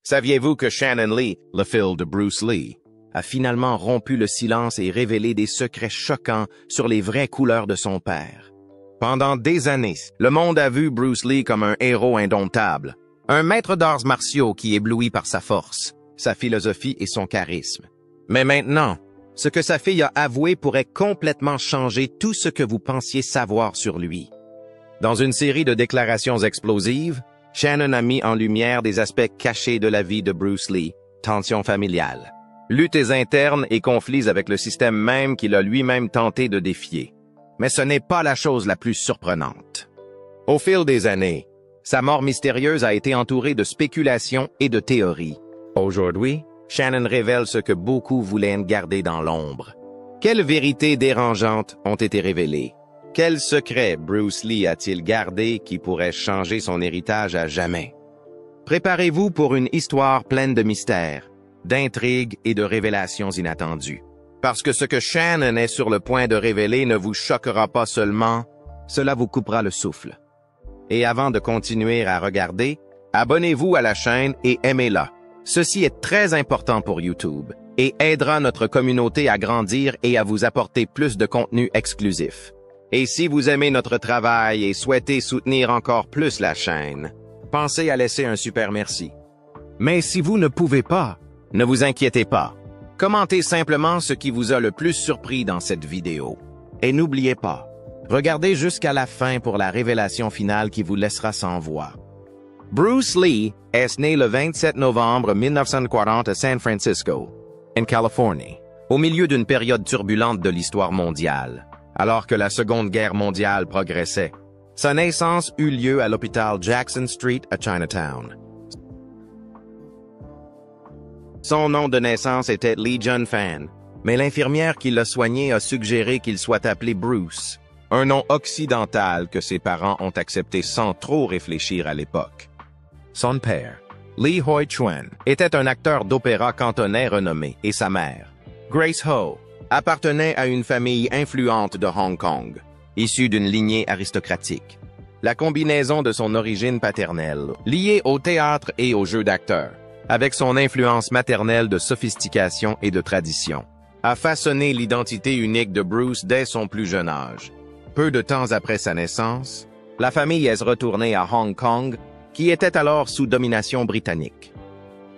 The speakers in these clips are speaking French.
Saviez-vous que Shannon Lee, le fils de Bruce Lee, a finalement rompu le silence et révélé des secrets choquants sur les vraies couleurs de son père? Pendant des années, le monde a vu Bruce Lee comme un héros indomptable, un maître d'arts martiaux qui éblouit par sa force, sa philosophie et son charisme. Mais maintenant, ce que sa fille a avoué pourrait complètement changer tout ce que vous pensiez savoir sur lui. Dans une série de déclarations explosives, Shannon a mis en lumière des aspects cachés de la vie de Bruce Lee, tensions familiales, luttes internes et conflits avec le système même qu'il a lui-même tenté de défier. Mais ce n'est pas la chose la plus surprenante. Au fil des années, sa mort mystérieuse a été entourée de spéculations et de théories. Aujourd'hui, Shannon révèle ce que beaucoup voulaient garder dans l'ombre. Quelles vérités dérangeantes ont été révélées? Quel secret Bruce Lee a-t-il gardé qui pourrait changer son héritage à jamais? Préparez-vous pour une histoire pleine de mystères, d'intrigues et de révélations inattendues. Parce que ce que Shannon est sur le point de révéler ne vous choquera pas seulement, cela vous coupera le souffle. Et avant de continuer à regarder, abonnez-vous à la chaîne et aimez-la. Ceci est très important pour YouTube et aidera notre communauté à grandir et à vous apporter plus de contenu exclusif. Et si vous aimez notre travail et souhaitez soutenir encore plus la chaîne, pensez à laisser un super merci. Mais si vous ne pouvez pas, ne vous inquiétez pas. Commentez simplement ce qui vous a le plus surpris dans cette vidéo. Et n'oubliez pas, regardez jusqu'à la fin pour la révélation finale qui vous laissera sans voix. Bruce Lee est né le 27 novembre 1940 à San Francisco, en Californie, au milieu d'une période turbulente de l'histoire mondiale, alors que la Seconde Guerre mondiale progressait. Sa naissance eut lieu à l'hôpital Jackson Street à Chinatown. Son nom de naissance était Lee Jun-fan, mais l'infirmière qui l'a soigné a suggéré qu'il soit appelé Bruce, un nom occidental que ses parents ont accepté sans trop réfléchir à l'époque. Son père, Lee Hoi-chuen, était un acteur d'opéra cantonais renommé et sa mère, Grace Ho, appartenait à une famille influente de Hong Kong, issue d'une lignée aristocratique. La combinaison de son origine paternelle, liée au théâtre et aux jeux d'acteurs, avec son influence maternelle de sophistication et de tradition, a façonné l'identité unique de Bruce dès son plus jeune âge. Peu de temps après sa naissance, la famille est retournée à Hong Kong, qui était alors sous domination britannique.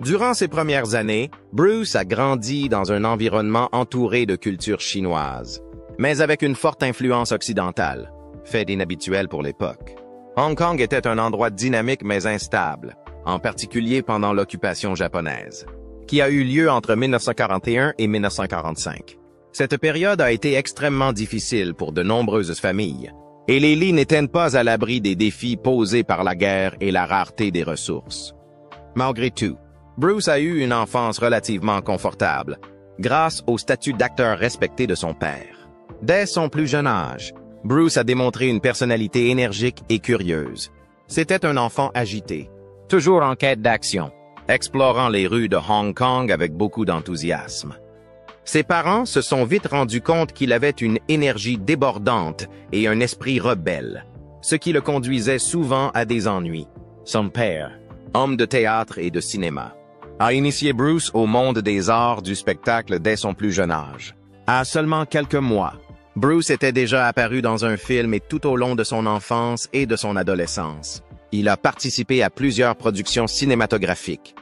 Durant ses premières années, Bruce a grandi dans un environnement entouré de culture chinoise, mais avec une forte influence occidentale, fait inhabituel pour l'époque. Hong Kong était un endroit dynamique mais instable, en particulier pendant l'occupation japonaise, qui a eu lieu entre 1941 et 1945. Cette période a été extrêmement difficile pour de nombreuses familles, et les Lee n'étaient pas à l'abri des défis posés par la guerre et la rareté des ressources. Malgré tout, Bruce a eu une enfance relativement confortable, grâce au statut d'acteur respecté de son père. Dès son plus jeune âge, Bruce a démontré une personnalité énergique et curieuse. C'était un enfant agité, toujours en quête d'action, explorant les rues de Hong Kong avec beaucoup d'enthousiasme. Ses parents se sont vite rendus compte qu'il avait une énergie débordante et un esprit rebelle, ce qui le conduisait souvent à des ennuis. Son père, homme de théâtre et de cinéma, a initié Bruce au monde des arts du spectacle dès son plus jeune âge. À seulement quelques mois, Bruce était déjà apparu dans un film et tout au long de son enfance et de son adolescence. Il a participé à plusieurs productions cinématographiques.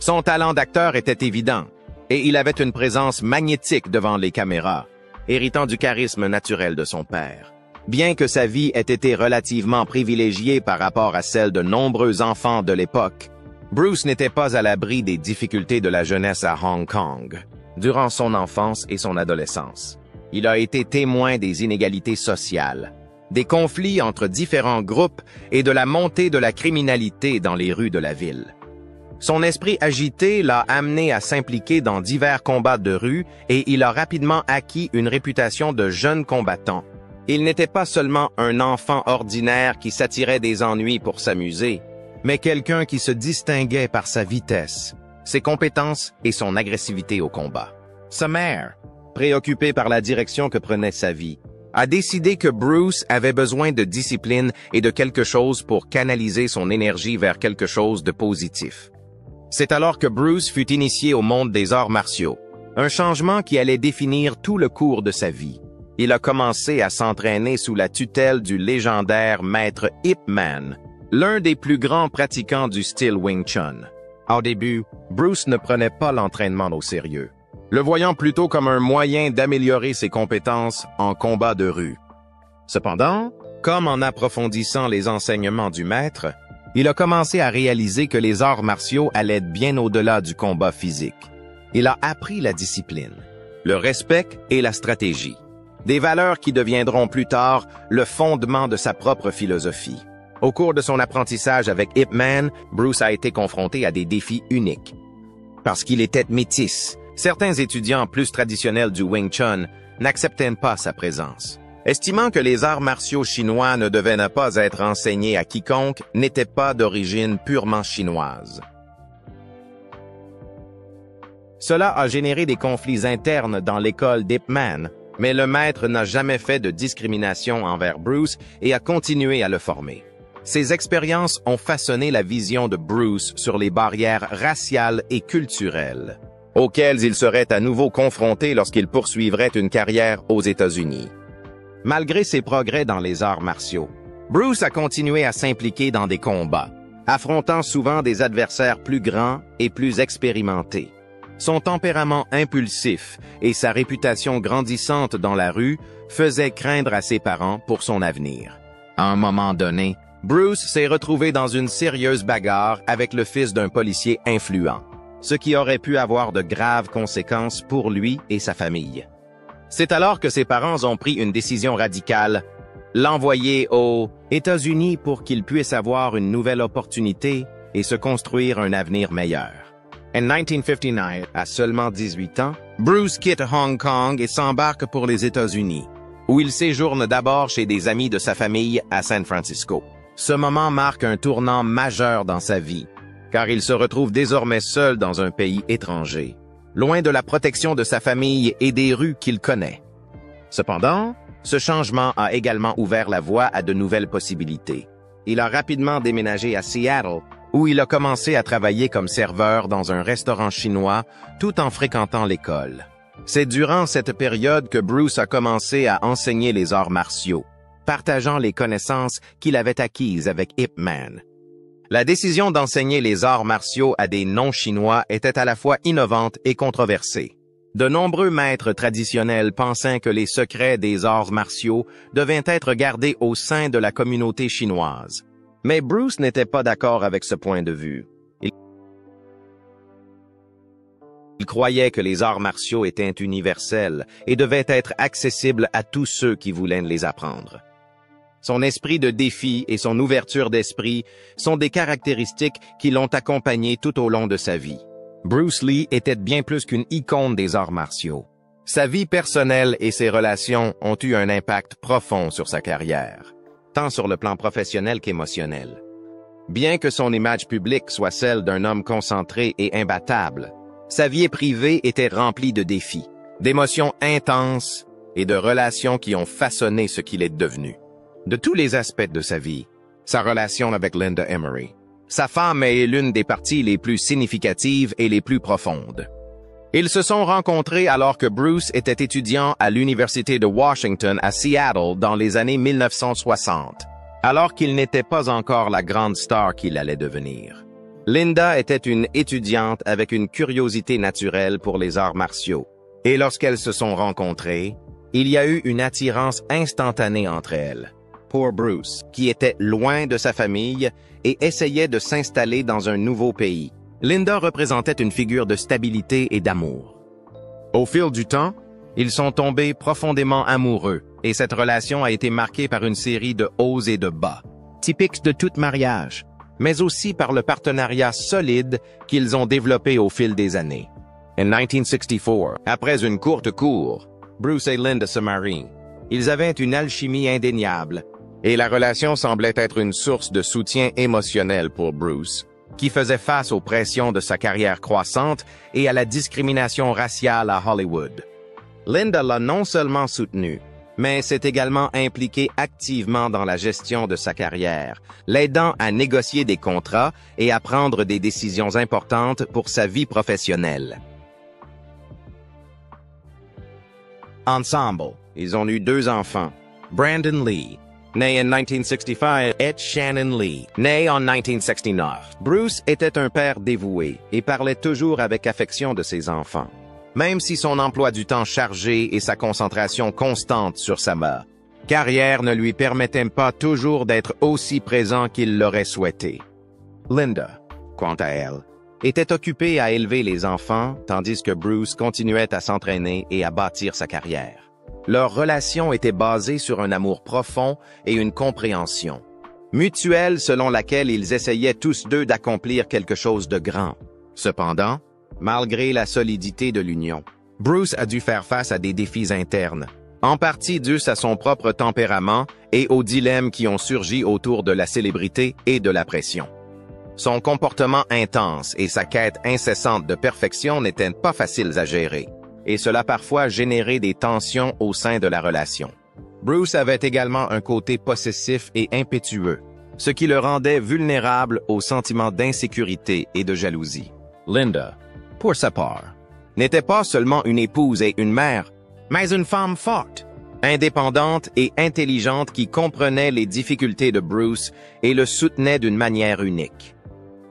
Son talent d'acteur était évident, et il avait une présence magnétique devant les caméras, héritant du charisme naturel de son père. Bien que sa vie ait été relativement privilégiée par rapport à celle de nombreux enfants de l'époque, Bruce n'était pas à l'abri des difficultés de la jeunesse à Hong Kong, durant son enfance et son adolescence. Il a été témoin des inégalités sociales, des conflits entre différents groupes et de la montée de la criminalité dans les rues de la ville. Son esprit agité l'a amené à s'impliquer dans divers combats de rue et il a rapidement acquis une réputation de jeune combattant. Il n'était pas seulement un enfant ordinaire qui s'attirait des ennuis pour s'amuser, mais quelqu'un qui se distinguait par sa vitesse, ses compétences et son agressivité au combat. Sa mère, préoccupée par la direction que prenait sa vie, a décidé que Bruce avait besoin de discipline et de quelque chose pour canaliser son énergie vers quelque chose de positif. C'est alors que Bruce fut initié au monde des arts martiaux, un changement qui allait définir tout le cours de sa vie. Il a commencé à s'entraîner sous la tutelle du légendaire maître Ip Man, l'un des plus grands pratiquants du style Wing Chun. Au début, Bruce ne prenait pas l'entraînement au sérieux, le voyant plutôt comme un moyen d'améliorer ses compétences en combat de rue. Cependant, comme en approfondissant les enseignements du maître, il a commencé à réaliser que les arts martiaux allaient bien au-delà du combat physique. Il a appris la discipline, le respect et la stratégie, des valeurs qui deviendront plus tard le fondement de sa propre philosophie. Au cours de son apprentissage avec Ip Man, Bruce a été confronté à des défis uniques. Parce qu'il était métis, certains étudiants plus traditionnels du Wing Chun n'acceptaient pas sa présence, estimant que les arts martiaux chinois ne devaient pas être enseignés à quiconque n'était pas d'origine purement chinoise. Cela a généré des conflits internes dans l'école d'Ip Man, mais le maître n'a jamais fait de discrimination envers Bruce et a continué à le former. Ces expériences ont façonné la vision de Bruce sur les barrières raciales et culturelles, auxquelles il serait à nouveau confronté lorsqu'il poursuivrait une carrière aux États-Unis. Malgré ses progrès dans les arts martiaux, Bruce a continué à s'impliquer dans des combats, affrontant souvent des adversaires plus grands et plus expérimentés. Son tempérament impulsif et sa réputation grandissante dans la rue faisaient craindre à ses parents pour son avenir. À un moment donné, Bruce s'est retrouvé dans une sérieuse bagarre avec le fils d'un policier influent, ce qui aurait pu avoir de graves conséquences pour lui et sa famille. C'est alors que ses parents ont pris une décision radicale, l'envoyer aux États-Unis pour qu'il puisse avoir une nouvelle opportunité et se construire un avenir meilleur. En 1959, à seulement 18 ans, Bruce quitte Hong Kong et s'embarque pour les États-Unis, où il séjourne d'abord chez des amis de sa famille à San Francisco. Ce moment marque un tournant majeur dans sa vie, car il se retrouve désormais seul dans un pays étranger, loin de la protection de sa famille et des rues qu'il connaît. Cependant, ce changement a également ouvert la voie à de nouvelles possibilités. Il a rapidement déménagé à Seattle, où il a commencé à travailler comme serveur dans un restaurant chinois tout en fréquentant l'école. C'est durant cette période que Bruce a commencé à enseigner les arts martiaux, partageant les connaissances qu'il avait acquises avec Ip Man. La décision d'enseigner les arts martiaux à des non-chinois était à la fois innovante et controversée. De nombreux maîtres traditionnels pensaient que les secrets des arts martiaux devaient être gardés au sein de la communauté chinoise. Mais Bruce n'était pas d'accord avec ce point de vue. Il croyait que les arts martiaux étaient universels et devaient être accessibles à tous ceux qui voulaient les apprendre. Son esprit de défi et son ouverture d'esprit sont des caractéristiques qui l'ont accompagné tout au long de sa vie. Bruce Lee était bien plus qu'une icône des arts martiaux. Sa vie personnelle et ses relations ont eu un impact profond sur sa carrière, tant sur le plan professionnel qu'émotionnel. Bien que son image publique soit celle d'un homme concentré et imbattable, sa vie privée était remplie de défis, d'émotions intenses et de relations qui ont façonné ce qu'il est devenu. De tous les aspects de sa vie, sa relation avec Linda Emery, sa femme est l'une des parties les plus significatives et les plus profondes. Ils se sont rencontrés alors que Bruce était étudiant à l'Université de Washington à Seattle dans les années 1960, alors qu'il n'était pas encore la grande star qu'il allait devenir. Linda était une étudiante avec une curiosité naturelle pour les arts martiaux, et lorsqu'elles se sont rencontrées, il y a eu une attirance instantanée entre elles. Pour Bruce, qui était loin de sa famille et essayait de s'installer dans un nouveau pays, Linda représentait une figure de stabilité et d'amour. Au fil du temps, ils sont tombés profondément amoureux et cette relation a été marquée par une série de hauts et de bas, typiques de tout mariage, mais aussi par le partenariat solide qu'ils ont développé au fil des années. En 1964, après une courte cour, Bruce et Linda se marient. Ils avaient une alchimie indéniable et la relation semblait être une source de soutien émotionnel pour Bruce, qui faisait face aux pressions de sa carrière croissante et à la discrimination raciale à Hollywood. Linda l'a non seulement soutenu, mais s'est également impliqué activement dans la gestion de sa carrière, l'aidant à négocier des contrats et à prendre des décisions importantes pour sa vie professionnelle. Ensemble, ils ont eu 2 enfants, Brandon Lee, né en 1965, et Shannon Lee, né en 1969. Bruce était un père dévoué et parlait toujours avec affection de ses enfants. Même si son emploi du temps chargé et sa concentration constante sur sa carrière ne lui permettaient pas toujours d'être aussi présent qu'il l'aurait souhaité. Linda, quant à elle, était occupée à élever les enfants, tandis que Bruce continuait à s'entraîner et à bâtir sa carrière. Leur relation était basée sur un amour profond et une compréhension mutuelle selon laquelle ils essayaient tous deux d'accomplir quelque chose de grand. Cependant, malgré la solidité de l'union, Bruce a dû faire face à des défis internes, en partie dus à son propre tempérament et aux dilemmes qui ont surgi autour de la célébrité et de la pression. Son comportement intense et sa quête incessante de perfection n'étaient pas faciles à gérer, et cela parfois générait des tensions au sein de la relation. Bruce avait également un côté possessif et impétueux, ce qui le rendait vulnérable aux sentiments d'insécurité et de jalousie. Linda, pour sa part, n'était pas seulement une épouse et une mère, mais une femme forte, indépendante et intelligente qui comprenait les difficultés de Bruce et le soutenait d'une manière unique.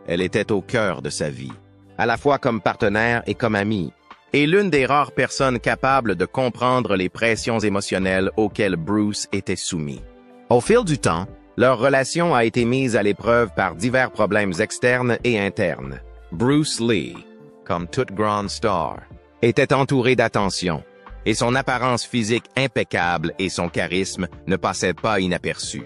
Elle était au cœur de sa vie, à la fois comme partenaire et comme amie, et l'une des rares personnes capables de comprendre les pressions émotionnelles auxquelles Bruce était soumis. Au fil du temps, leur relation a été mise à l'épreuve par divers problèmes externes et internes. Bruce Lee, comme toute grande star, était entouré d'attention, et son apparence physique impeccable et son charisme ne passaient pas inaperçus.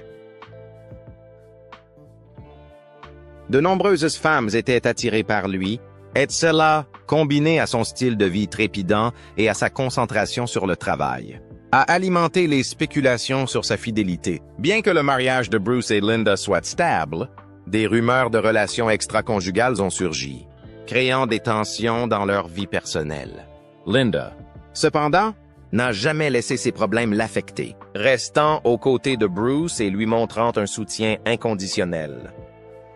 De nombreuses femmes étaient attirées par lui, et cela, combiné à son style de vie trépidant et à sa concentration sur le travail, a alimenté les spéculations sur sa fidélité. Bien que le mariage de Bruce et Linda soit stable, des rumeurs de relations extra-conjugales ont surgi, créant des tensions dans leur vie personnelle. Linda, cependant, n'a jamais laissé ses problèmes l'affecter, restant aux côtés de Bruce et lui montrant un soutien inconditionnel.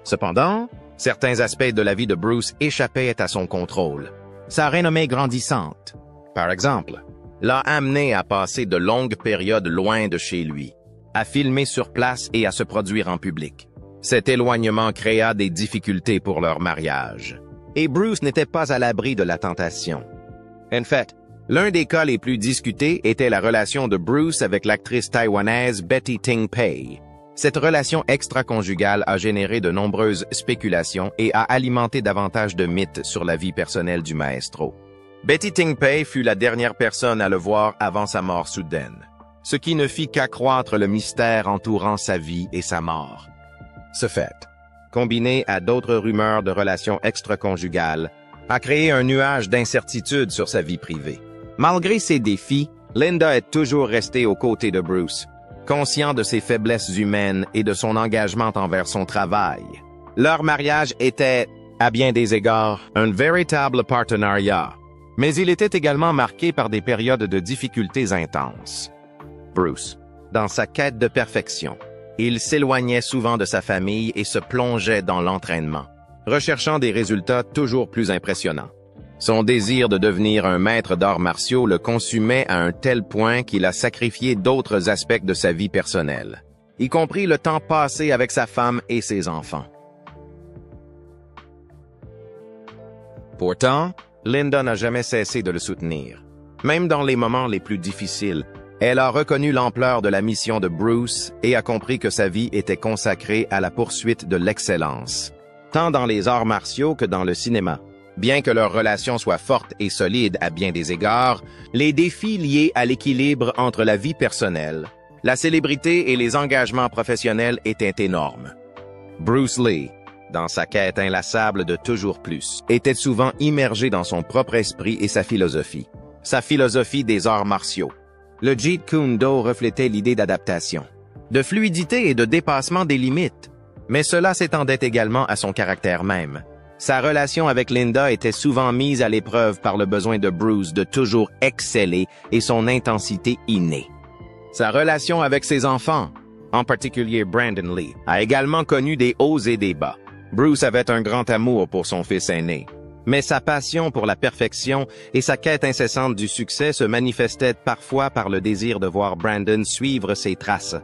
Cependant, certains aspects de la vie de Bruce échappaient à son contrôle. Sa renommée grandissante, par exemple, l'a amené à passer de longues périodes loin de chez lui, à filmer sur place et à se produire en public. Cet éloignement créa des difficultés pour leur mariage. Et Bruce n'était pas à l'abri de la tentation. En fait, l'un des cas les plus discutés était la relation de Bruce avec l'actrice taïwanaise Betty Ting Pei. Cette relation extra-conjugale a généré de nombreuses spéculations et a alimenté davantage de mythes sur la vie personnelle du maestro. Betty Ting Pei fut la dernière personne à le voir avant sa mort soudaine, ce qui ne fit qu'accroître le mystère entourant sa vie et sa mort. Ce fait, combiné à d'autres rumeurs de relations extra-conjugales, a créé un nuage d'incertitude sur sa vie privée. Malgré ces défis, Linda est toujours restée aux côtés de Bruce, conscient de ses faiblesses humaines et de son engagement envers son travail. Leur mariage était, à bien des égards, un véritable partenariat, mais il était également marqué par des périodes de difficultés intenses. Bruce, dans sa quête de perfection, il s'éloignait souvent de sa famille et se plongeait dans l'entraînement, recherchant des résultats toujours plus impressionnants. Son désir de devenir un maître d'arts martiaux le consumait à un tel point qu'il a sacrifié d'autres aspects de sa vie personnelle, y compris le temps passé avec sa femme et ses enfants. Pourtant, Linda n'a jamais cessé de le soutenir. Même dans les moments les plus difficiles, elle a reconnu l'ampleur de la mission de Bruce et a compris que sa vie était consacrée à la poursuite de l'excellence, tant dans les arts martiaux que dans le cinéma. Bien que leur relation soit forte et solide à bien des égards, les défis liés à l'équilibre entre la vie personnelle, la célébrité et les engagements professionnels étaient énormes. Bruce Lee, dans sa quête inlassable de toujours plus, était souvent immergé dans son propre esprit et sa philosophie des arts martiaux. Le Jeet Kune Do reflétait l'idée d'adaptation, de fluidité et de dépassement des limites, mais cela s'étendait également à son caractère même. Sa relation avec Linda était souvent mise à l'épreuve par le besoin de Bruce de toujours exceller et son intensité innée. Sa relation avec ses enfants, en particulier Brandon Lee, a également connu des hauts et des bas. Bruce avait un grand amour pour son fils aîné, mais sa passion pour la perfection et sa quête incessante du succès se manifestaient parfois par le désir de voir Brandon suivre ses traces.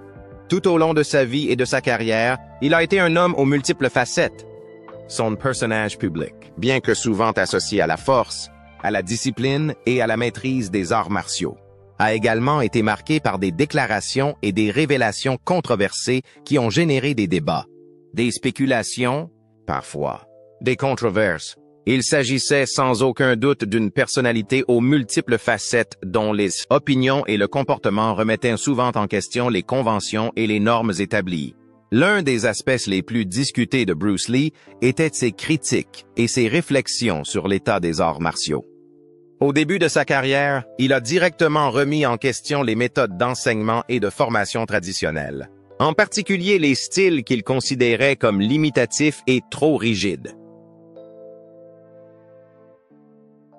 Tout au long de sa vie et de sa carrière, il a été un homme aux multiples facettes. Son personnage public, bien que souvent associé à la force, à la discipline et à la maîtrise des arts martiaux, a également été marqué par des déclarations et des révélations controversées qui ont généré des débats, des spéculations, parfois, des controverses. Il s'agissait sans aucun doute d'une personnalité aux multiples facettes dont les opinions et le comportement remettaient souvent en question les conventions et les normes établies. L'un des aspects les plus discutés de Bruce Lee était ses critiques et ses réflexions sur l'état des arts martiaux. Au début de sa carrière, il a directement remis en question les méthodes d'enseignement et de formation traditionnelles, en particulier les styles qu'il considérait comme limitatifs et trop rigides.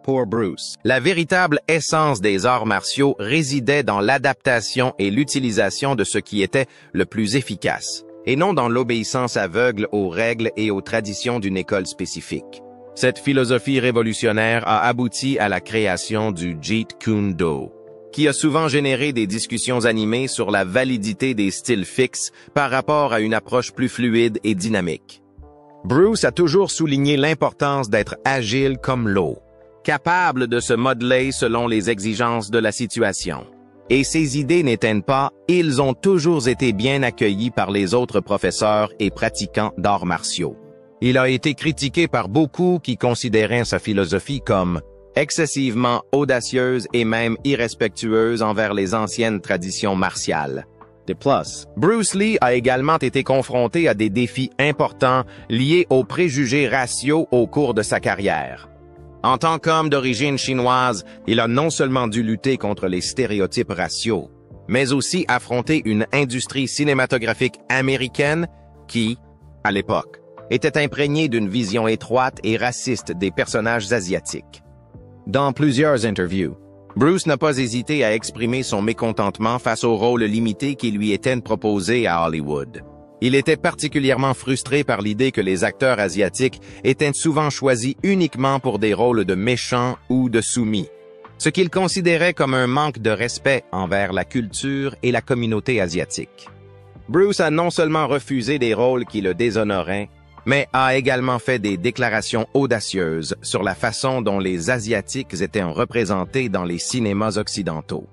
Pour Bruce, la véritable essence des arts martiaux résidait dans l'adaptation et l'utilisation de ce qui était le plus efficace, et non dans l'obéissance aveugle aux règles et aux traditions d'une école spécifique. Cette philosophie révolutionnaire a abouti à la création du Jeet Kune Do, qui a souvent généré des discussions animées sur la validité des styles fixes par rapport à une approche plus fluide et dynamique. Bruce a toujours souligné l'importance d'être agile comme l'eau, capable de se modeler selon les exigences de la situation. Et ses idées n'éteignent pas, ils ont toujours été bien accueillis par les autres professeurs et pratiquants d'arts martiaux. Il a été critiqué par beaucoup qui considéraient sa philosophie comme excessivement audacieuse et même irrespectueuse envers les anciennes traditions martiales. De plus, Bruce Lee a également été confronté à des défis importants liés aux préjugés raciaux au cours de sa carrière. En tant qu'homme d'origine chinoise, il a non seulement dû lutter contre les stéréotypes raciaux, mais aussi affronter une industrie cinématographique américaine qui, à l'époque, était imprégnée d'une vision étroite et raciste des personnages asiatiques. Dans plusieurs interviews, Bruce n'a pas hésité à exprimer son mécontentement face au rôle limité qui lui était proposé à Hollywood. Il était particulièrement frustré par l'idée que les acteurs asiatiques étaient souvent choisis uniquement pour des rôles de méchants ou de soumis, ce qu'il considérait comme un manque de respect envers la culture et la communauté asiatique. Bruce a non seulement refusé des rôles qui le déshonoraient, mais a également fait des déclarations audacieuses sur la façon dont les Asiatiques étaient représentés dans les cinémas occidentaux.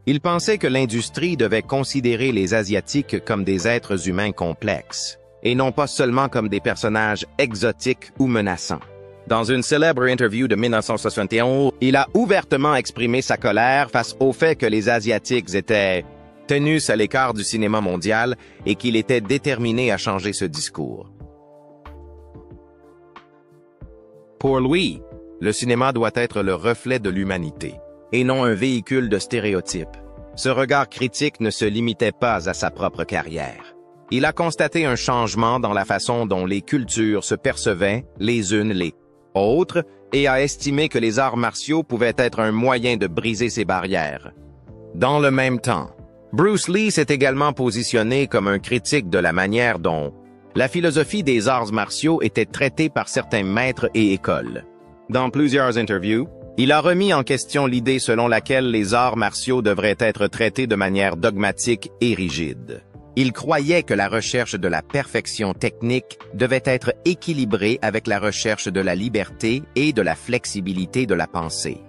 Il pensait que l'industrie devait considérer les Asiatiques comme des êtres humains complexes, et non pas seulement comme des personnages exotiques ou menaçants. Dans une célèbre interview de 1971, il a ouvertement exprimé sa colère face au fait que les Asiatiques étaient tenus à l'écart du cinéma mondial et qu'il était déterminé à changer ce discours. Pour lui, le cinéma doit être le reflet de l'humanité, et non un véhicule de stéréotypes. Ce regard critique ne se limitait pas à sa propre carrière. Il a constaté un changement dans la façon dont les cultures se percevaient les unes les autres et a estimé que les arts martiaux pouvaient être un moyen de briser ces barrières. Dans le même temps, Bruce Lee s'est également positionné comme un critique de la manière dont la philosophie des arts martiaux était traitée par certains maîtres et écoles. Dans plusieurs interviews, il a remis en question l'idée selon laquelle les arts martiaux devraient être traités de manière dogmatique et rigide. Il croyait que la recherche de la perfection technique devait être équilibrée avec la recherche de la liberté et de la flexibilité de la pensée.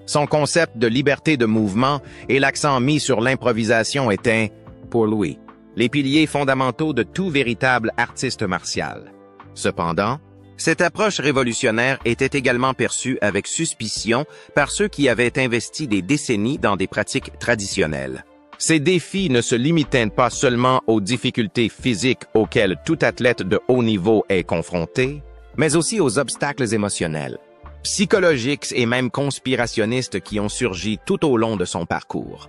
Son concept de liberté de mouvement et l'accent mis sur l'improvisation étaient, pour lui, les piliers fondamentaux de tout véritable artiste martial. Cependant, cette approche révolutionnaire était également perçue avec suspicion par ceux qui avaient investi des décennies dans des pratiques traditionnelles. Ces défis ne se limitaient pas seulement aux difficultés physiques auxquelles tout athlète de haut niveau est confronté, mais aussi aux obstacles émotionnels, psychologiques et même conspirationnistes qui ont surgi tout au long de son parcours.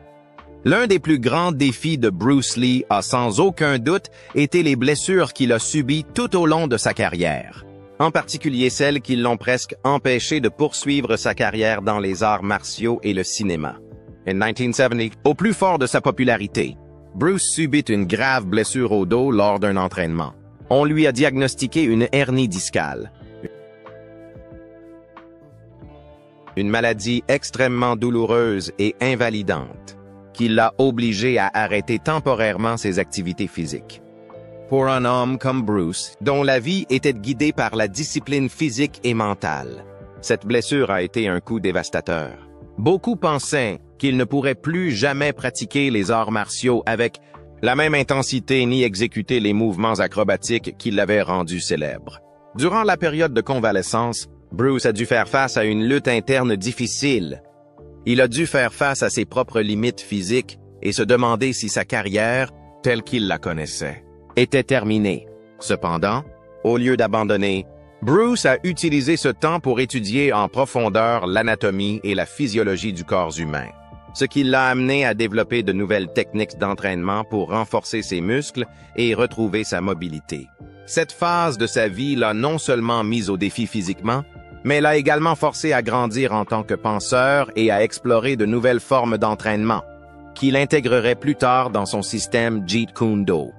L'un des plus grands défis de Bruce Lee a sans aucun doute été les blessures qu'il a subies tout au long de sa carrière, en particulier celles qui l'ont presque empêché de poursuivre sa carrière dans les arts martiaux et le cinéma. In 1970, au plus fort de sa popularité, Bruce subit une grave blessure au dos lors d'un entraînement. On lui a diagnostiqué une hernie discale, une maladie extrêmement douloureuse et invalidante, qui l'a obligé à arrêter temporairement ses activités physiques. Pour un homme comme Bruce, dont la vie était guidée par la discipline physique et mentale, cette blessure a été un coup dévastateur. Beaucoup pensaient qu'il ne pourrait plus jamais pratiquer les arts martiaux avec la même intensité ni exécuter les mouvements acrobatiques qui l'avaient rendu célèbre. Durant la période de convalescence, Bruce a dû faire face à une lutte interne difficile. Il a dû faire face à ses propres limites physiques et se demander si sa carrière, telle qu'il la connaissait, était terminée. Cependant, au lieu d'abandonner, Bruce a utilisé ce temps pour étudier en profondeur l'anatomie et la physiologie du corps humain, ce qui l'a amené à développer de nouvelles techniques d'entraînement pour renforcer ses muscles et retrouver sa mobilité. Cette phase de sa vie l'a non seulement mis au défi physiquement, mais l'a également forcé à grandir en tant que penseur et à explorer de nouvelles formes d'entraînement, qu'il intégrerait plus tard dans son système Jeet Kune Do.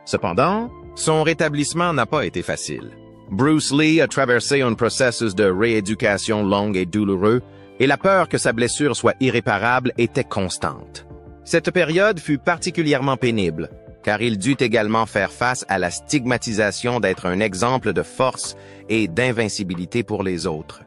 Cependant, son rétablissement n'a pas été facile. Bruce Lee a traversé un processus de rééducation long et douloureux, et la peur que sa blessure soit irréparable était constante. Cette période fut particulièrement pénible, car il dut également faire face à la stigmatisation d'être un exemple de force et d'invincibilité pour les autres.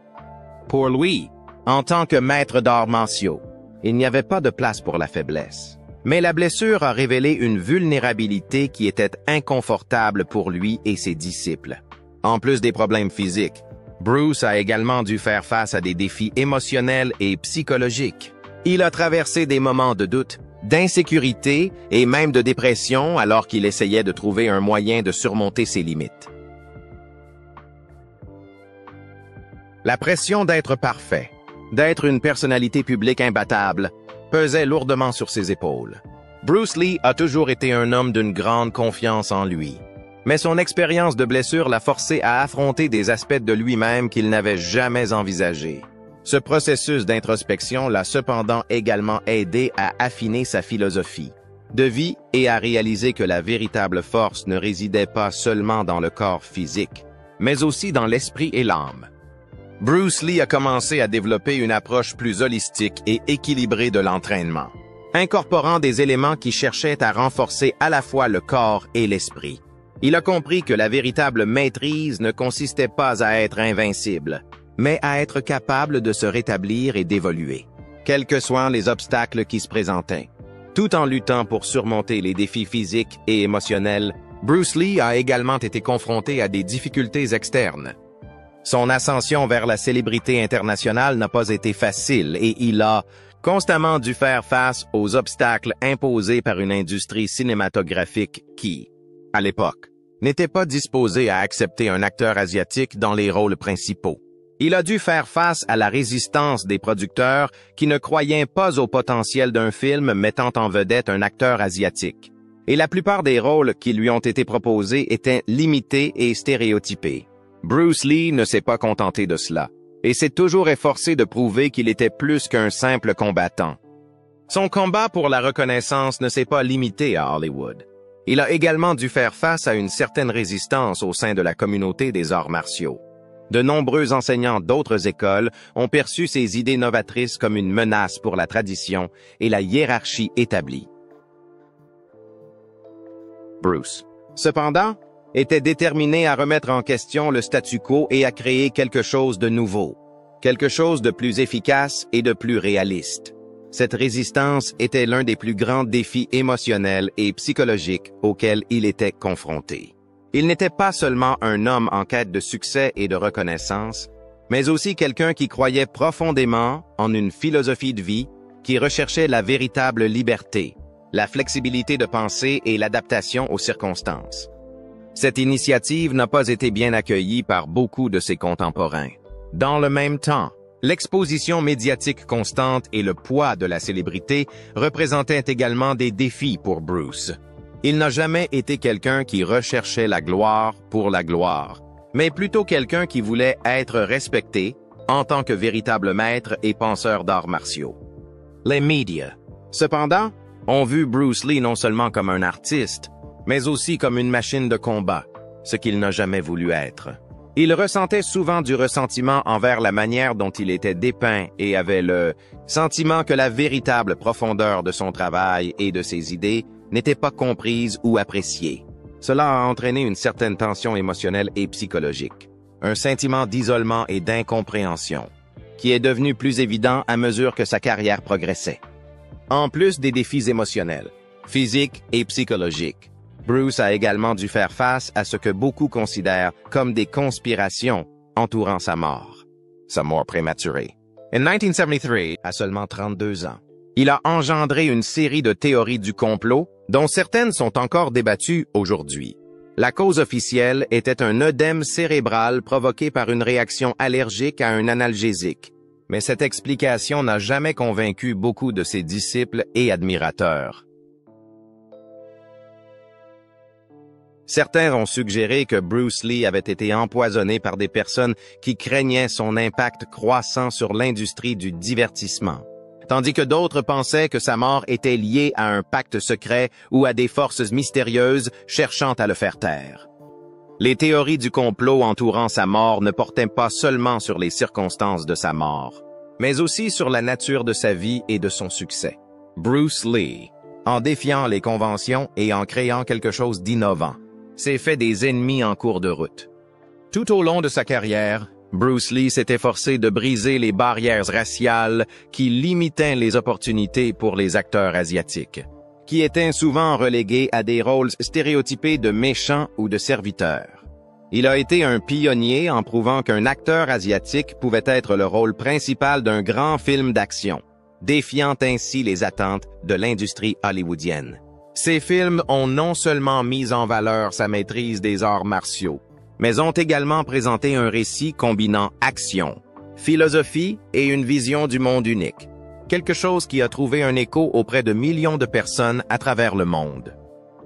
Pour lui, en tant que maître d'arts martiaux, il n'y avait pas de place pour la faiblesse. Mais la blessure a révélé une vulnérabilité qui était inconfortable pour lui et ses disciples. En plus des problèmes physiques, Bruce a également dû faire face à des défis émotionnels et psychologiques. Il a traversé des moments de doute, d'insécurité et même de dépression alors qu'il essayait de trouver un moyen de surmonter ses limites. La pression d'être parfait, d'être une personnalité publique imbattable, pesait lourdement sur ses épaules. Bruce Lee a toujours été un homme d'une grande confiance en lui. Mais son expérience de blessure l'a forcé à affronter des aspects de lui-même qu'il n'avait jamais envisagés. Ce processus d'introspection l'a cependant également aidé à affiner sa philosophie de vie et à réaliser que la véritable force ne résidait pas seulement dans le corps physique, mais aussi dans l'esprit et l'âme. Bruce Lee a commencé à développer une approche plus holistique et équilibrée de l'entraînement, incorporant des éléments qui cherchaient à renforcer à la fois le corps et l'esprit. Il a compris que la véritable maîtrise ne consistait pas à être invincible, mais à être capable de se rétablir et d'évoluer, quels que soient les obstacles qui se présentaient. Tout en luttant pour surmonter les défis physiques et émotionnels, Bruce Lee a également été confronté à des difficultés externes. Son ascension vers la célébrité internationale n'a pas été facile et il a constamment dû faire face aux obstacles imposés par une industrie cinématographique qui, à l'époque, n'était pas disposée à accepter un acteur asiatique dans les rôles principaux. Il a dû faire face à la résistance des producteurs qui ne croyaient pas au potentiel d'un film mettant en vedette un acteur asiatique. Et la plupart des rôles qui lui ont été proposés étaient limités et stéréotypés. Bruce Lee ne s'est pas contenté de cela, et s'est toujours efforcé de prouver qu'il était plus qu'un simple combattant. Son combat pour la reconnaissance ne s'est pas limité à Hollywood. Il a également dû faire face à une certaine résistance au sein de la communauté des arts martiaux. De nombreux enseignants d'autres écoles ont perçu ces idées novatrices comme une menace pour la tradition et la hiérarchie établie. Bruce, cependant, était déterminé à remettre en question le statu quo et à créer quelque chose de nouveau, quelque chose de plus efficace et de plus réaliste. Cette résistance était l'un des plus grands défis émotionnels et psychologiques auxquels il était confronté. Il n'était pas seulement un homme en quête de succès et de reconnaissance, mais aussi quelqu'un qui croyait profondément en une philosophie de vie qui recherchait la véritable liberté, la flexibilité de pensée et l'adaptation aux circonstances. Cette initiative n'a pas été bien accueillie par beaucoup de ses contemporains. Dans le même temps, l'exposition médiatique constante et le poids de la célébrité représentaient également des défis pour Bruce. Il n'a jamais été quelqu'un qui recherchait la gloire pour la gloire, mais plutôt quelqu'un qui voulait être respecté en tant que véritable maître et penseur d'arts martiaux. Les médias. Cependant, ont vu Bruce Lee non seulement comme un artiste, mais aussi comme une machine de combat, ce qu'il n'a jamais voulu être. Il ressentait souvent du ressentiment envers la manière dont il était dépeint et avait le sentiment que la véritable profondeur de son travail et de ses idées n'était pas comprise ou appréciée. Cela a entraîné une certaine tension émotionnelle et psychologique, un sentiment d'isolement et d'incompréhension, qui est devenu plus évident à mesure que sa carrière progressait. En plus des défis émotionnels, physiques et psychologiques, Bruce a également dû faire face à ce que beaucoup considèrent comme des conspirations entourant sa mort prématurée. En 1973, à seulement 32 ans, il a engendré une série de théories du complot dont certaines sont encore débattues aujourd'hui. La cause officielle était un œdème cérébral provoqué par une réaction allergique à un analgésique, mais cette explication n'a jamais convaincu beaucoup de ses disciples et admirateurs. Certains ont suggéré que Bruce Lee avait été empoisonné par des personnes qui craignaient son impact croissant sur l'industrie du divertissement, tandis que d'autres pensaient que sa mort était liée à un pacte secret ou à des forces mystérieuses cherchant à le faire taire. Les théories du complot entourant sa mort ne portaient pas seulement sur les circonstances de sa mort, mais aussi sur la nature de sa vie et de son succès. Bruce Lee, en défiant les conventions et en créant quelque chose d'innovant, s'est fait des ennemis en cours de route. Tout au long de sa carrière, Bruce Lee s'est efforcé de briser les barrières raciales qui limitaient les opportunités pour les acteurs asiatiques, qui étaient souvent relégués à des rôles stéréotypés de méchants ou de serviteurs. Il a été un pionnier en prouvant qu'un acteur asiatique pouvait être le rôle principal d'un grand film d'action, défiant ainsi les attentes de l'industrie hollywoodienne. Ces films ont non seulement mis en valeur sa maîtrise des arts martiaux, mais ont également présenté un récit combinant action, philosophie et une vision du monde unique, quelque chose qui a trouvé un écho auprès de millions de personnes à travers le monde.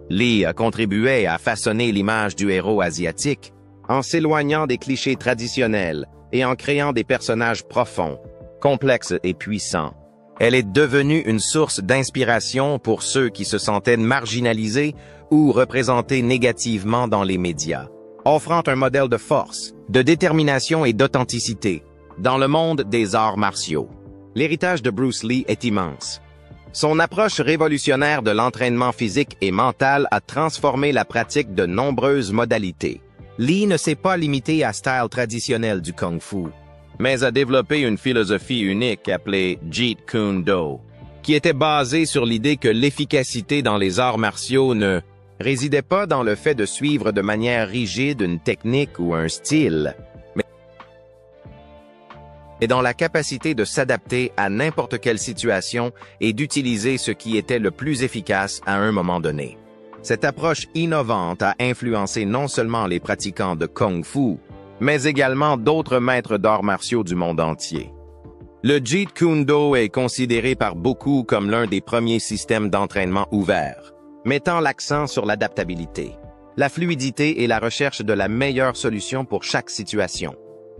Lee a contribué à façonner l'image du héros asiatique en s'éloignant des clichés traditionnels et en créant des personnages profonds, complexes et puissants. Elle est devenue une source d'inspiration pour ceux qui se sentaient marginalisés ou représentés négativement dans les médias, offrant un modèle de force, de détermination et d'authenticité dans le monde des arts martiaux. L'héritage de Bruce Lee est immense. Son approche révolutionnaire de l'entraînement physique et mental a transformé la pratique de nombreuses modalités. Lee ne s'est pas limité à style traditionnel du kung-fu, mais a développé une philosophie unique appelée Jeet Kune Do, qui était basée sur l'idée que l'efficacité dans les arts martiaux ne résidait pas dans le fait de suivre de manière rigide une technique ou un style, mais dans la capacité de s'adapter à n'importe quelle situation et d'utiliser ce qui était le plus efficace à un moment donné. Cette approche innovante a influencé non seulement les pratiquants de Kung Fu, mais également d'autres maîtres d'arts martiaux du monde entier. Le Jeet Kune Do est considéré par beaucoup comme l'un des premiers systèmes d'entraînement ouverts, mettant l'accent sur l'adaptabilité, la fluidité et la recherche de la meilleure solution pour chaque situation.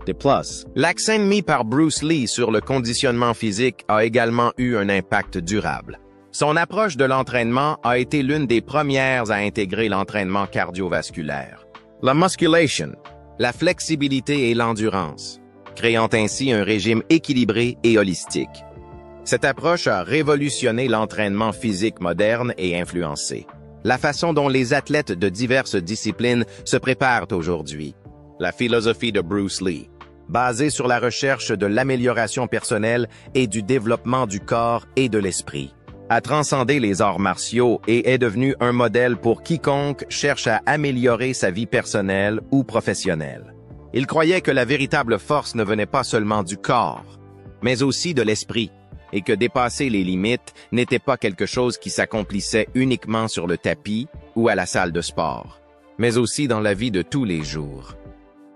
De plus, l'accent mis par Bruce Lee sur le conditionnement physique a également eu un impact durable. Son approche de l'entraînement a été l'une des premières à intégrer l'entraînement cardiovasculaire, la musculation, la flexibilité et l'endurance, créant ainsi un régime équilibré et holistique. Cette approche a révolutionné l'entraînement physique moderne et influencé la façon dont les athlètes de diverses disciplines se préparent aujourd'hui. La philosophie de Bruce Lee, basée sur la recherche de l'amélioration personnelle et du développement du corps et de l'esprit, a transcendé les arts martiaux et est devenu un modèle pour quiconque cherche à améliorer sa vie personnelle ou professionnelle. Il croyait que la véritable force ne venait pas seulement du corps, mais aussi de l'esprit, et que dépasser les limites n'était pas quelque chose qui s'accomplissait uniquement sur le tapis ou à la salle de sport, mais aussi dans la vie de tous les jours.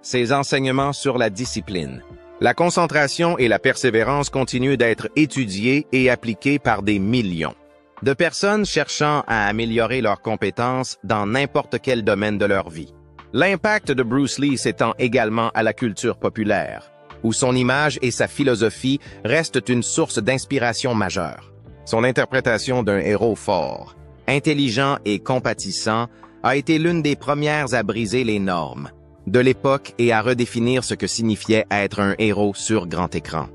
Ses enseignements sur la discipline, la concentration et la persévérance continuent d'être étudiés et appliqués par des millions de personnes cherchant à améliorer leurs compétences dans n'importe quel domaine de leur vie. L'impact de Bruce Lee s'étend également à la culture populaire, où son image et sa philosophie restent une source d'inspiration majeure. Son interprétation d'un héros fort, intelligent et compatissant a été l'une des premières à briser les normes de l'époque et à redéfinir ce que signifiait être un héros sur grand écran.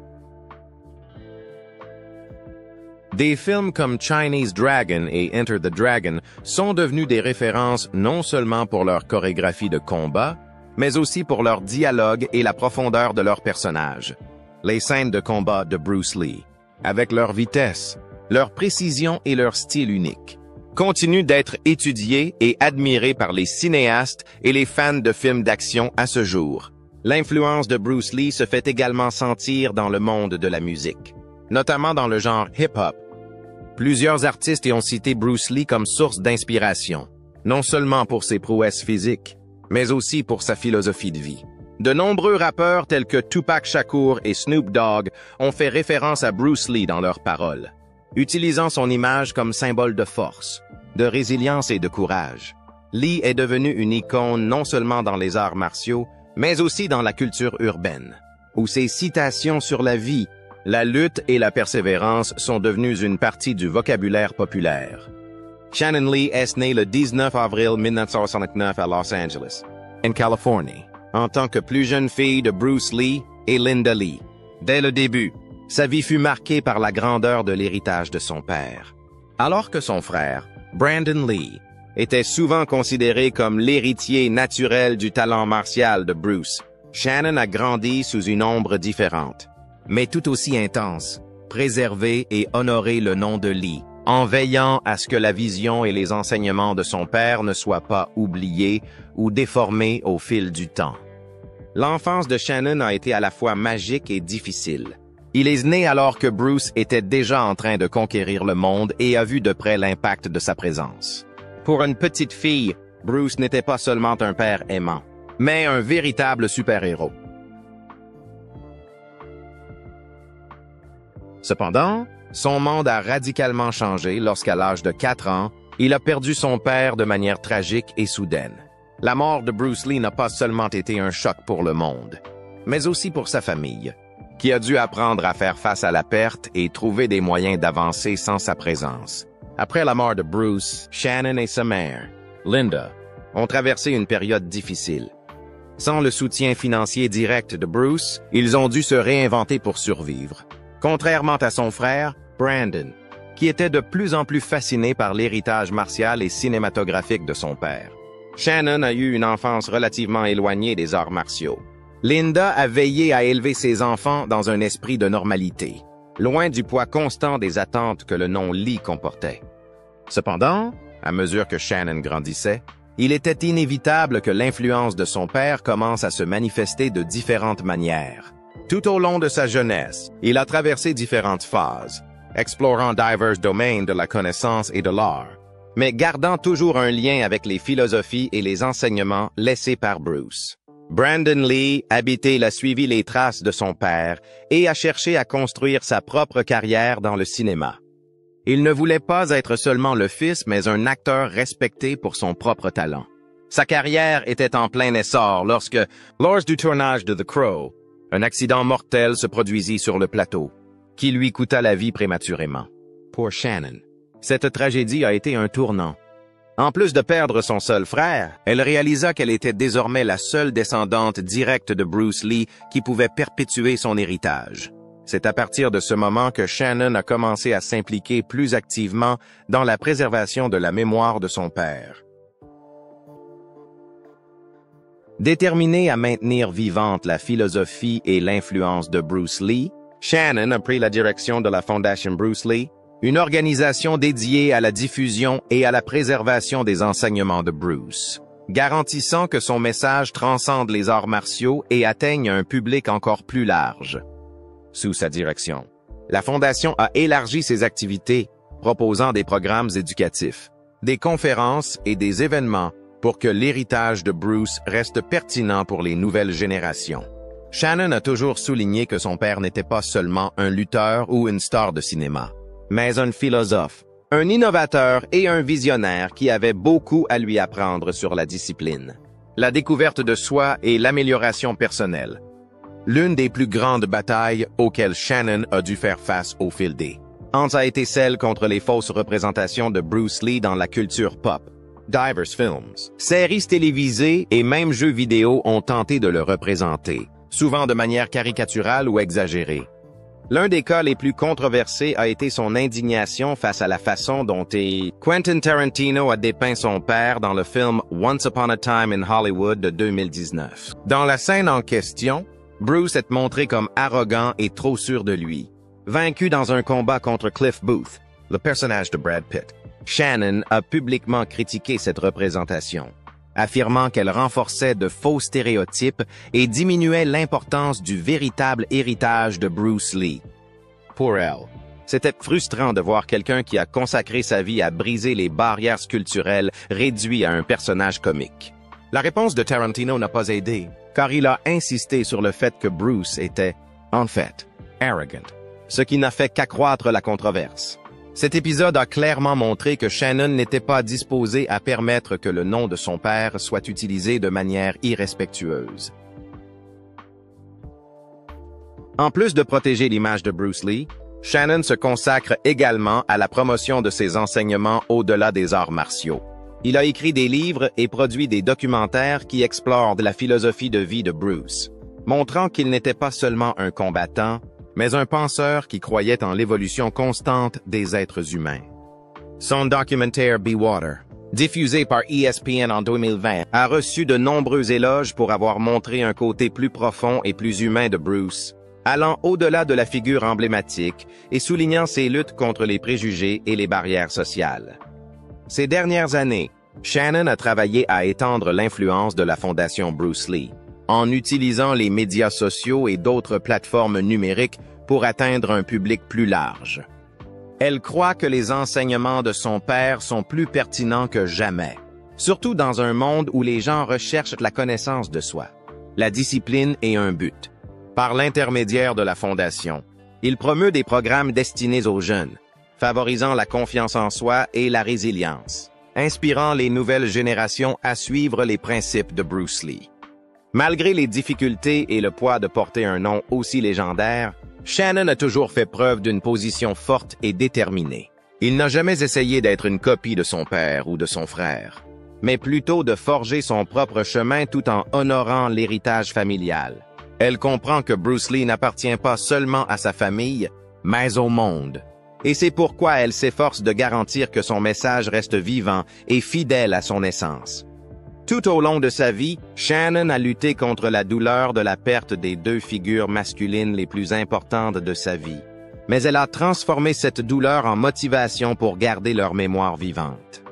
Des films comme Chinese Dragon et Enter the Dragon sont devenus des références non seulement pour leur chorégraphie de combat, mais aussi pour leur dialogue et la profondeur de leurs personnages. Les scènes de combat de Bruce Lee, avec leur vitesse, leur précision et leur style unique, continuent d'être étudiées et admirées par les cinéastes et les fans de films d'action à ce jour. L'influence de Bruce Lee se fait également sentir dans le monde de la musique, notamment dans le genre hip-hop. Plusieurs artistes y ont cité Bruce Lee comme source d'inspiration, non seulement pour ses prouesses physiques, mais aussi pour sa philosophie de vie. De nombreux rappeurs tels que Tupac Shakur et Snoop Dogg ont fait référence à Bruce Lee dans leurs paroles, utilisant son image comme symbole de force, de résilience et de courage. Lee est devenu une icône non seulement dans les arts martiaux, mais aussi dans la culture urbaine, où ses citations sur la vie, la lutte et la persévérance sont devenues une partie du vocabulaire populaire. Shannon Lee est née le 19 avril 1969 à Los Angeles, en Californie, en tant que plus jeune fille de Bruce Lee et Linda Lee. Dès le début, sa vie fut marquée par la grandeur de l'héritage de son père. Alors que son frère, Brandon Lee, était souvent considéré comme l'héritier naturel du talent martial de Bruce, Shannon a grandi sous une ombre différente, mais tout aussi intense, préserver et honorer le nom de Lee, en veillant à ce que la vision et les enseignements de son père ne soient pas oubliés ou déformés au fil du temps. L'enfance de Shannon a été à la fois magique et difficile. Il est né alors que Bruce était déjà en train de conquérir le monde et a vu de près l'impact de sa présence. Pour une petite fille, Bruce n'était pas seulement un père aimant, mais un véritable super-héros. Cependant, son monde a radicalement changé lorsqu'à l'âge de 4 ans, il a perdu son père de manière tragique et soudaine. La mort de Bruce Lee n'a pas seulement été un choc pour le monde, mais aussi pour sa famille, qui a dû apprendre à faire face à la perte et trouver des moyens d'avancer sans sa présence. Après la mort de Bruce, Shannon et sa mère, Linda, ont traversé une période difficile. Sans le soutien financier direct de Bruce, ils ont dû se réinventer pour survivre. Contrairement à son frère, Brandon, qui était de plus en plus fasciné par l'héritage martial et cinématographique de son père. Shannon a eu une enfance relativement éloignée des arts martiaux. Linda a veillé à élever ses enfants dans un esprit de normalité, loin du poids constant des attentes que le nom Lee comportait. Cependant, à mesure que Shannon grandissait, il était inévitable que l'influence de son père commence à se manifester de différentes manières. Tout au long de sa jeunesse, il a traversé différentes phases, explorant divers domaines de la connaissance et de l'art, mais gardant toujours un lien avec les philosophies et les enseignements laissés par Bruce. Brandon Lee a suivi les traces de son père et a cherché à construire sa propre carrière dans le cinéma. Il ne voulait pas être seulement le fils, mais un acteur respecté pour son propre talent. Sa carrière était en plein essor lorsque, lors du tournage de The Crow, un accident mortel se produisit sur le plateau, qui lui coûta la vie prématurément. Pour Shannon, cette tragédie a été un tournant. En plus de perdre son seul frère, elle réalisa qu'elle était désormais la seule descendante directe de Bruce Lee qui pouvait perpétuer son héritage. C'est à partir de ce moment que Shannon a commencé à s'impliquer plus activement dans la préservation de la mémoire de son père. Déterminée à maintenir vivante la philosophie et l'influence de Bruce Lee, Shannon a pris la direction de la Fondation Bruce Lee, une organisation dédiée à la diffusion et à la préservation des enseignements de Bruce, garantissant que son message transcende les arts martiaux et atteigne un public encore plus large. Sous sa direction, la Fondation a élargi ses activités, proposant des programmes éducatifs, des conférences et des événements pour que l'héritage de Bruce reste pertinent pour les nouvelles générations. Shannon a toujours souligné que son père n'était pas seulement un lutteur ou une star de cinéma, mais un philosophe, un innovateur et un visionnaire qui avait beaucoup à lui apprendre sur la discipline, la découverte de soi et l'amélioration personnelle. L'une des plus grandes batailles auxquelles Shannon a dû faire face au fil des Hans a été celle contre les fausses représentations de Bruce Lee dans la culture pop. Divers films, séries télévisées et même jeux vidéo ont tenté de le représenter, souvent de manière caricaturale ou exagérée. L'un des cas les plus controversés a été son indignation face à la façon dont Quentin Tarantino a dépeint son père dans le film Once Upon a Time in Hollywood de 2019. Dans la scène en question, Bruce est montré comme arrogant et trop sûr de lui. Vaincu dans un combat contre Cliff Booth, le personnage de Brad Pitt, Shannon a publiquement critiqué cette représentation, affirmant qu'elle renforçait de faux stéréotypes et diminuait l'importance du véritable héritage de Bruce Lee. Pour elle, c'était frustrant de voir quelqu'un qui a consacré sa vie à briser les barrières culturelles réduit à un personnage comique. La réponse de Tarantino n'a pas aidé, car il a insisté sur le fait que Bruce était, en fait, arrogant, ce qui n'a fait qu'accroître la controverse. Cet épisode a clairement montré que Shannon n'était pas disposé à permettre que le nom de son père soit utilisé de manière irrespectueuse. En plus de protéger l'image de Bruce Lee, Shannon se consacre également à la promotion de ses enseignements au-delà des arts martiaux. Il a écrit des livres et produit des documentaires qui explorent la philosophie de vie de Bruce, montrant qu'il n'était pas seulement un combattant, mais un penseur qui croyait en l'évolution constante des êtres humains. Son documentaire Be Water, diffusé par ESPN en 2020, a reçu de nombreux éloges pour avoir montré un côté plus profond et plus humain de Bruce, allant au-delà de la figure emblématique et soulignant ses luttes contre les préjugés et les barrières sociales. Ces dernières années, Shannon a travaillé à étendre l'influence de la Fondation Bruce Lee, en utilisant les médias sociaux et d'autres plateformes numériques pour atteindre un public plus large. Elle croit que les enseignements de son père sont plus pertinents que jamais, surtout dans un monde où les gens recherchent la connaissance de soi, la discipline et un but. Par l'intermédiaire de la Fondation, il promeut des programmes destinés aux jeunes, favorisant la confiance en soi et la résilience, inspirant les nouvelles générations à suivre les principes de Bruce Lee. Malgré les difficultés et le poids de porter un nom aussi légendaire, Shannon a toujours fait preuve d'une position forte et déterminée. Il n'a jamais essayé d'être une copie de son père ou de son frère, mais plutôt de forger son propre chemin tout en honorant l'héritage familial. Elle comprend que Bruce Lee n'appartient pas seulement à sa famille, mais au monde. Et c'est pourquoi elle s'efforce de garantir que son message reste vivant et fidèle à son essence. Tout au long de sa vie, Shannon a lutté contre la douleur de la perte des deux figures masculines les plus importantes de sa vie. Mais elle a transformé cette douleur en motivation pour garder leur mémoire vivante.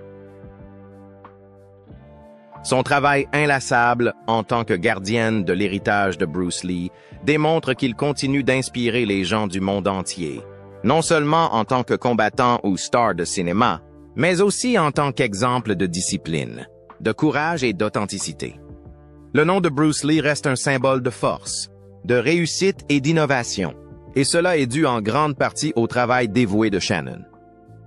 Son travail inlassable en tant que gardienne de l'héritage de Bruce Lee démontre qu'il continue d'inspirer les gens du monde entier, non seulement en tant que combattant ou star de cinéma, mais aussi en tant qu'exemple de discipline, de courage et d'authenticité. Le nom de Bruce Lee reste un symbole de force, de réussite et d'innovation, et cela est dû en grande partie au travail dévoué de Shannon.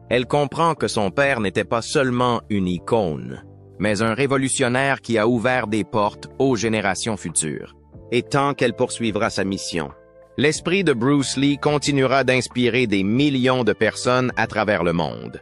Elle comprend que son père n'était pas seulement une icône, mais un révolutionnaire qui a ouvert des portes aux générations futures. Et tant qu'elle poursuivra sa mission, l'esprit de Bruce Lee continuera d'inspirer des millions de personnes à travers le monde.